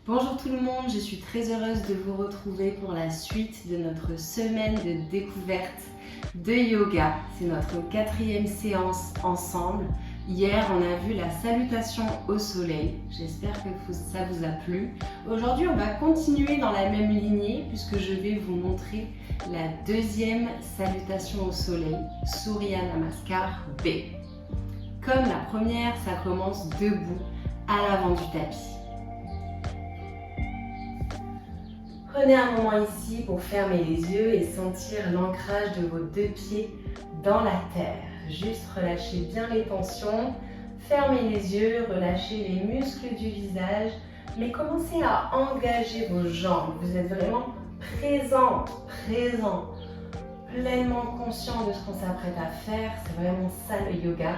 Bonjour tout le monde, je suis très heureuse de vous retrouver pour la suite de notre semaine de découverte de yoga. C'est notre 4e séance ensemble. Hier, on a vu la salutation au soleil. J'espère que ça vous a plu. Aujourd'hui, on va continuer dans la même lignée puisque je vais vous montrer la 2e salutation au soleil, Surya Namaskar B. Comme la première, ça commence debout à l'avant du tapis. Prenez un moment ici pour fermer les yeux et sentir l'ancrage de vos 2 pieds dans la terre. Juste relâchez bien les tensions, fermez les yeux, relâchez les muscles du visage, mais commencez à engager vos jambes. Vous êtes vraiment présent, pleinement conscient de ce qu'on s'apprête à faire. C'est vraiment ça le yoga,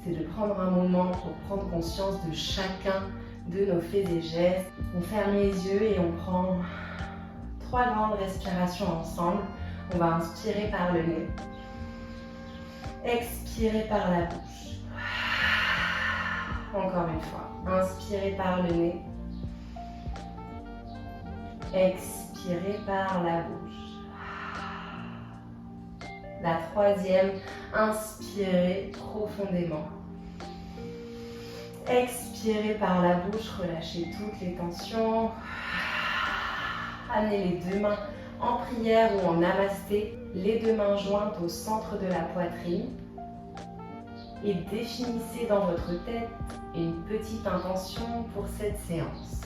c'est de prendre un moment pour prendre conscience de chacun de nos faits et gestes. On ferme les yeux et on prend 3 grandes respirations ensemble. On va inspirer par le nez. Expirez par la bouche. Encore une fois. Inspirez par le nez. Expirez par la bouche. La 3e, inspirez profondément. Expirez par la bouche, relâchez toutes les tensions. Amenez les 2 mains en prière ou en namasté, les 2 mains jointes au centre de la poitrine. Et définissez dans votre tête une petite intention pour cette séance.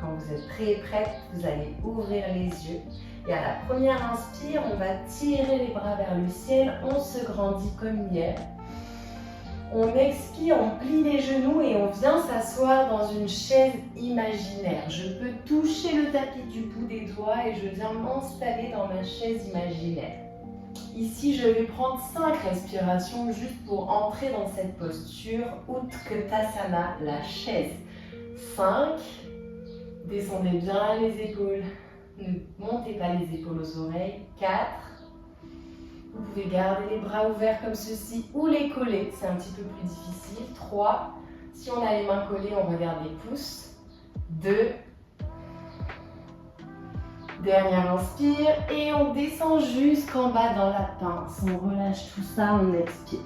Quand vous êtes prêt et prête, vous allez ouvrir les yeux. Et à la première inspire, on va tirer les bras vers le ciel, on se grandit comme hier. On expire, on plie les genoux et on vient s'asseoir dans une chaise imaginaire. Je peux toucher le tapis du bout des doigts et je viens m'installer dans ma chaise imaginaire. Ici, je vais prendre 5 respirations juste pour entrer dans cette posture Utkatasana, la chaise. 5. Descendez bien les épaules. Ne montez pas les épaules aux oreilles. 4. Vous pouvez garder les bras ouverts comme ceci ou les coller, c'est un petit peu plus difficile. 3. Si on a les mains collées, on regarde les pouces. 2. Dernière inspire et on descend jusqu'en bas dans la pince. On relâche tout ça, on expire.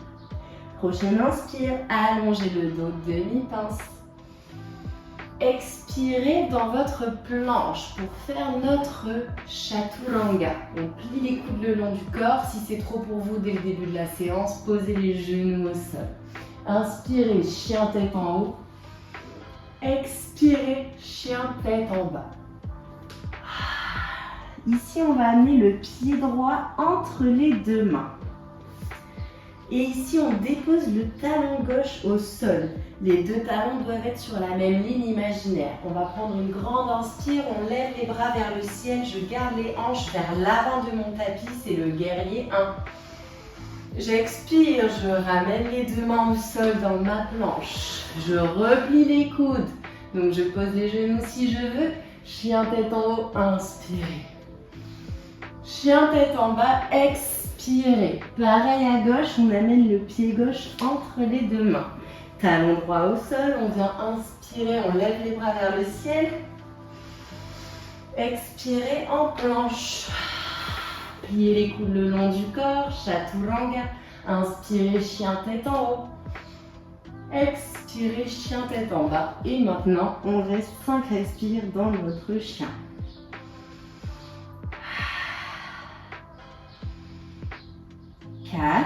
Prochaine inspire, allongez le dos, demi-pince. Expirez dans votre planche pour faire notre chaturanga. On plie les coudes le long du corps. Si c'est trop pour vous dès le début de la séance, posez les genoux au sol. Inspirez, chien tête en haut. Expirez, chien tête en bas. Ici, on va amener le pied droit entre les 2 mains. Et ici, on dépose le talon gauche au sol. Les 2 talons doivent être sur la même ligne imaginaire. On va prendre une grande inspire, on lève les bras vers le ciel, je garde les hanches vers l'avant de mon tapis, c'est le guerrier 1. J'expire, je ramène les 2 mains au sol dans ma planche. Je replie les coudes, donc je pose les genoux si je veux. Chien tête en haut, inspirez. Chien tête en bas, expirez. Pareil à gauche, on amène le pied gauche entre les 2 mains. Talon droit au sol, on vient inspirer, on lève les bras vers le ciel. Expirez en planche. Pliez les coudes le long du corps, chaturanga. Inspirez, chien tête en haut. Expirez, chien tête en bas. Et maintenant, on reste 5 respires dans notre chien. 4.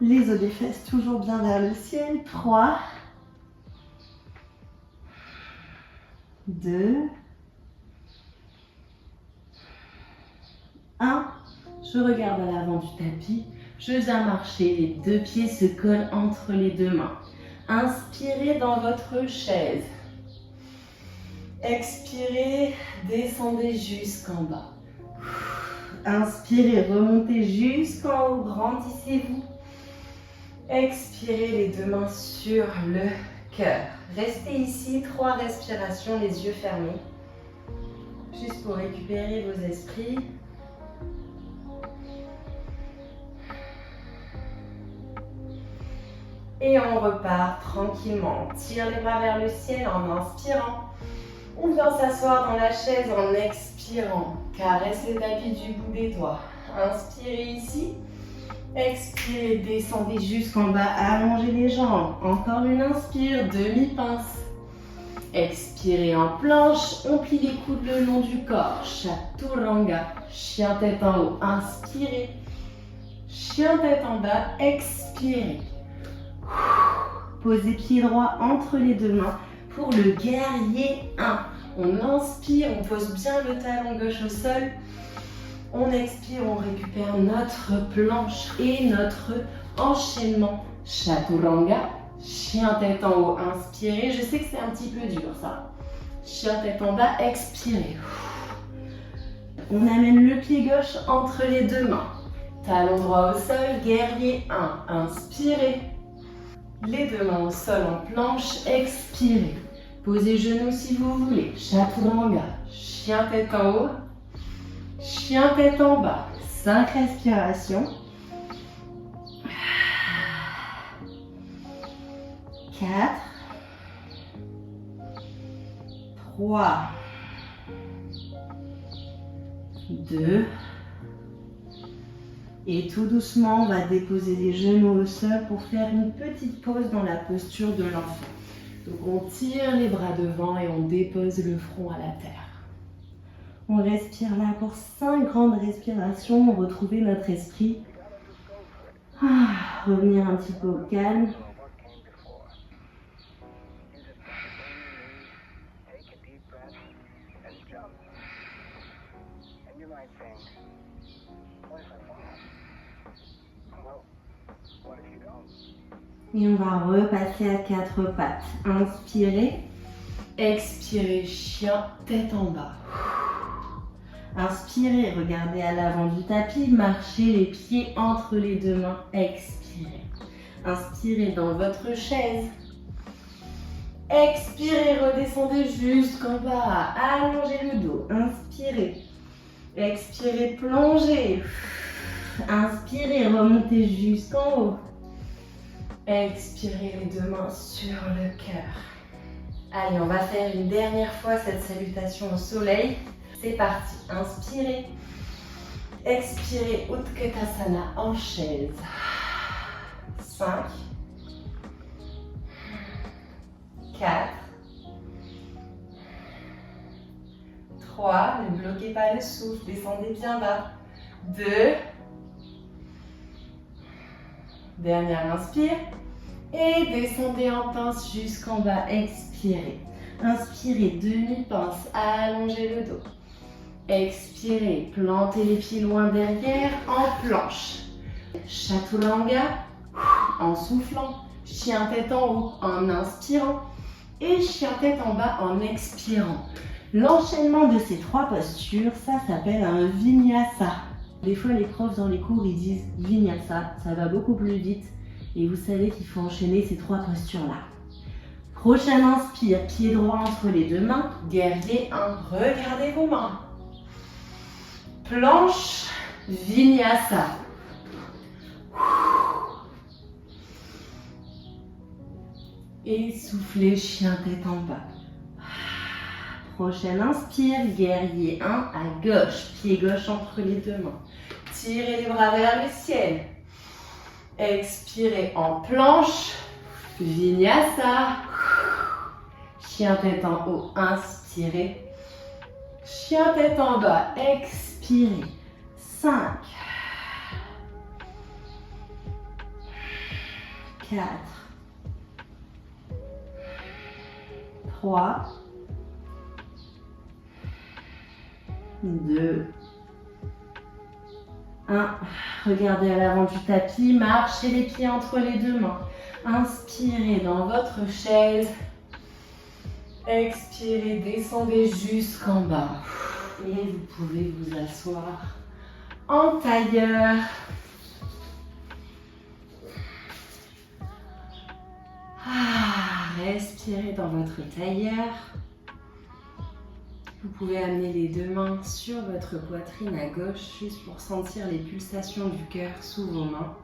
Les os des fesses toujours bien vers le ciel. 3. 2. 1. Je regarde à l'avant du tapis. Je viens marcher. Les 2 pieds se collent entre les 2 mains. Inspirez dans votre chaise. Expirez, descendez jusqu'en bas. Inspirez, remontez jusqu'en haut, grandissez-vous. Expirez les 2 mains sur le cœur. Restez ici, 3 respirations, les yeux fermés. Juste pour récupérer vos esprits. Et on repart tranquillement. On tire les bras vers le ciel en inspirant. On vient s'asseoir dans la chaise en expirant. Caresse le tapis du bout des doigts. Inspirez ici. Expirez, descendez jusqu'en bas. Allongez les jambes. Encore une inspire, demi-pince. Expirez en planche. On plie les coudes le long du corps. Chaturanga. Chien tête en haut. Inspirez. Chien tête en bas. Expirez. Posez pied droit entre les deux mains pour le guerrier 1. On inspire, on pose bien le talon gauche au sol. On expire, on récupère notre planche et notre enchaînement. Chaturanga, chien tête en haut, inspirez. Je sais que c'est un petit peu dur ça. Chien tête en bas, expirez. On amène le pied gauche entre les deux mains. Talon droit au sol, guerrier 1. Inspirez. Les deux mains au sol en planche, expirez. Posez genoux si vous voulez. Chaturanga, chien tête en haut, chien tête en bas. 5 respirations. 4, 3, 2, et tout doucement, on va déposer les genoux au sol pour faire une petite pause dans la posture de l'enfant. Donc on tire les bras devant et on dépose le front à la terre. On respire là pour 5 grandes respirations, retrouver notre esprit. Revenir un petit peu au calme. Et on va repasser à 4 pattes. Inspirez. Expirez, chien, tête en bas. Inspirez, regardez à l'avant du tapis. Marchez les pieds entre les deux mains. Expirez. Inspirez dans votre chaise. Expirez, redescendez jusqu'en bas. Allongez le dos. Inspirez. Expirez, plongez. Inspirez, remontez jusqu'en haut. Expirez les deux mains sur le cœur. Allez, on va faire une dernière fois cette salutation au soleil. C'est parti. Inspirez. Expirez, Utkatasana en chaise. 5, 4, 3, ne bloquez pas le souffle, descendez bien bas. 2, dernière inspire. Et descendez en pince jusqu'en bas, expirez. Inspirez, demi-pince, allongez le dos. Expirez, plantez les pieds loin derrière en planche. Chaturanga, en soufflant. Chien tête en haut en inspirant. Et chien tête en bas en expirant. L'enchaînement de ces 3 postures, ça s'appelle un vinyasa. Des fois, les profs dans les cours, ils disent vinyasa, ça va beaucoup plus vite. Et vous savez qu'il faut enchaîner ces 3 postures-là. Prochaine inspire, pied droit entre les deux mains. Guerrier 1, regardez vos mains. Planche, vinyasa. Et soufflez, chien tête en bas. Prochaine inspire, guerrier 1 à gauche, pied gauche entre les deux mains. Tirez les bras vers le ciel. Expirez en planche, vinyasa. Chien tête en haut, inspirez. Chien tête en bas, expirez. 5, 4, 3, 2, 1. Regardez à l'avant du tapis, marchez les pieds entre les deux mains. Inspirez dans votre chaise. Expirez, descendez jusqu'en bas. Et vous pouvez vous asseoir en tailleur. Respirez dans votre tailleur. Vous pouvez amener les deux mains sur votre poitrine à gauche, juste pour sentir les pulsations du cœur sous vos mains.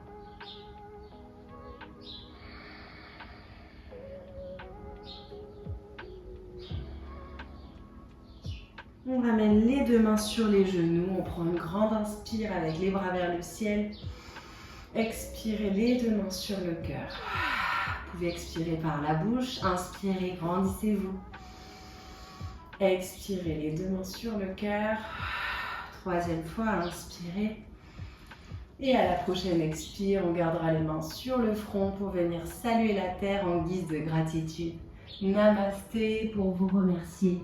On ramène les deux mains sur les genoux. On prend une grande inspire avec les bras vers le ciel. Expirez les deux mains sur le cœur. Vous pouvez expirer par la bouche. Inspirez, grandissez-vous. Expirez les deux mains sur le cœur. Troisième fois, inspirez. Et à la prochaine expire, on gardera les mains sur le front pour venir saluer la terre en guise de gratitude. Namasté pour vous remercier.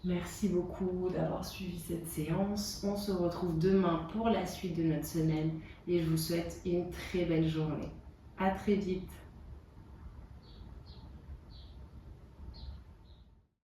Merci beaucoup d'avoir suivi cette séance. On se retrouve demain pour la suite de notre semaine et je vous souhaite une très belle journée. À très vite.